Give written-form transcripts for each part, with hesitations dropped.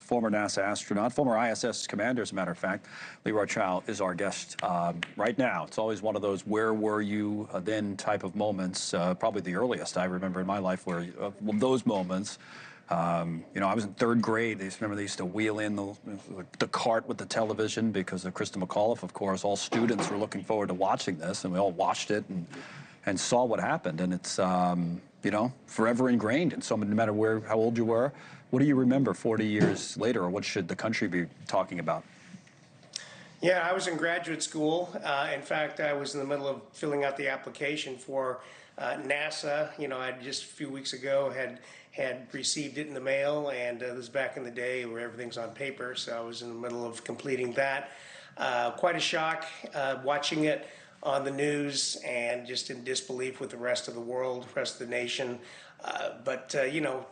former NASA astronaut, former ISS commander, as a matter of fact. LEROY CHIAO is our guest right now. It's always one of those "where were you then" type of moments, probably the earliest I remember in my life where those moments. I was in third grade. Remember they used to wheel in the cart with the television because of Krista McAuliffe, of course. All students were looking forward to watching this, and we all watched it and saw what happened. And it's, forever ingrained. And so no matter how old you were, what do you remember 40 years later, or what should the country be talking about? Yeah, I was in graduate school. In fact, I was in the middle of filling out the application for NASA. I just a few weeks ago had received it in the mail, and this was back in the day where everything's on paper, so I was in the middle of completing that. Quite a shock watching it on the news and just in disbelief with the rest of the world, the rest of the nation. But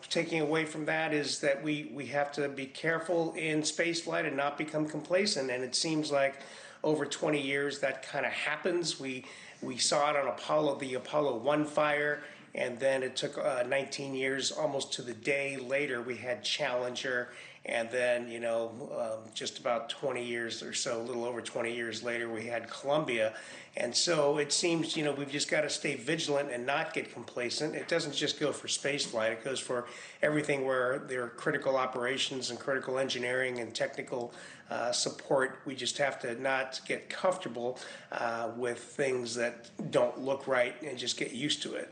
taking away from that is that we have to be careful in spaceflight and not become complacent. And it seems like over 20 years that kind of happens. We saw it on the Apollo 1 fire, and then it took 19 years, almost to the day later, we had Challenger. And then, just about 20 years or so, a little over 20 years later, we had Columbia. And so it seems, we've just got to stay vigilant and not get complacent. It doesn't just go for space flight. It goes for everything where there are critical operations and critical engineering and technical support. We just have to not get comfortable with things that don't look right and just get used to it.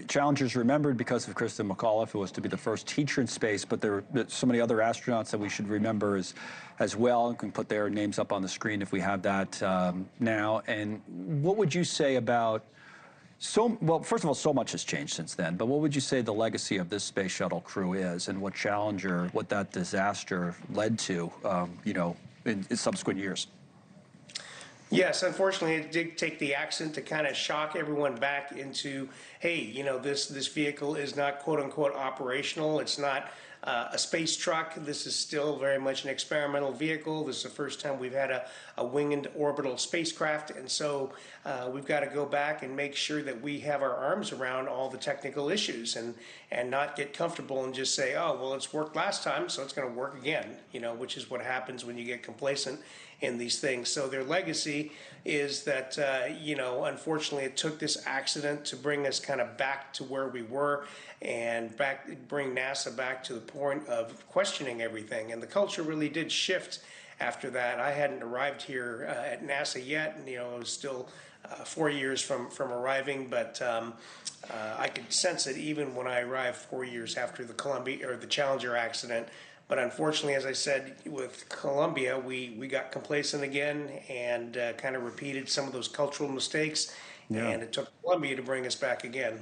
Challenger's remembered because of Krista McAuliffe, who was to be the first teacher in space, but there are so many other astronauts that we should remember as well. We can put their names up on the screen if we have that now. And what would you say about, well, first of all, so much has changed since then, but what would you say the legacy of this space shuttle crew is, and what Challenger, what that disaster led to, in subsequent years? Yes, unfortunately, it did take the accident to kind of shock everyone back into, hey, this vehicle is not quote unquote operational. It's not a space truck. This is still very much an experimental vehicle. This is the first time we've had a winged orbital spacecraft, and so we've got to go back and make sure that we have our arms around all the technical issues and not get comfortable and just say, oh, well, it's worked last time, so it's going to work again, which is what happens when you get complacent in these things. So their legacy is that, unfortunately, it took this accident to bring us kind of back to where we were and bring NASA back to the point of questioning everything. And the culture really did shift after that. I hadn't arrived here at NASA yet, and it was still 4 years from arriving, but I could sense it even when I arrived 4 years after the Challenger accident. But unfortunately, as I said, with Columbia, we got complacent again and kind of repeated some of those cultural mistakes. Yeah. And it took Columbia to bring us back again.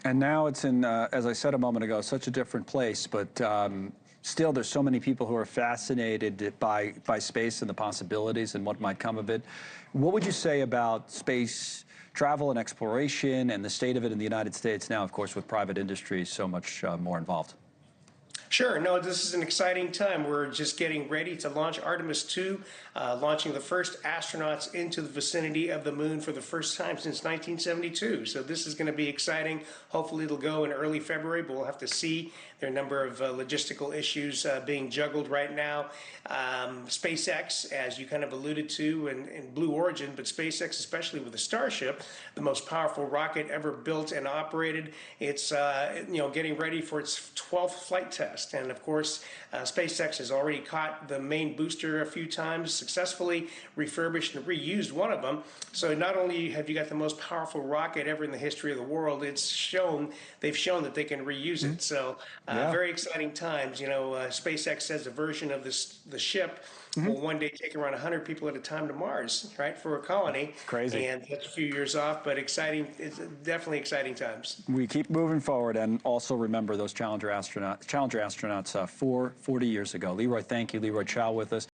And now it's in, as I said a moment ago, such a different place. But still, there's so many people who are fascinated by space and the possibilities and what might come of it. What would you say about space travel and exploration and the state of it in the United States now, of course, with private industry so much more involved? Sure. No, this is an exciting time. We're just getting ready to launch Artemis 2, launching the first astronauts into the vicinity of the moon for the first time since 1972. So this is going to be exciting. Hopefully it'll go in early February, but we'll have to see. There are a number of logistical issues being juggled right now. SpaceX, as you kind of alluded to, in Blue Origin, but SpaceX, especially with the Starship, the most powerful rocket ever built and operated, it's getting ready for its 12th flight test. And of course, SpaceX has already caught the main booster a few times, successfully refurbished and reused one of them. So not only have you got the most powerful rocket ever in the history of the world, they've shown that they can reuse it. So very exciting times. SpaceX has a version of the ship will one day take around 100 people at a time to Mars, right, for a colony. It's crazy. And that's a few years off, but exciting. It's definitely exciting times. We keep moving forward, and also remember those Challenger astronauts 40 years ago. LEROY, thank you. LEROY CHIAO with us.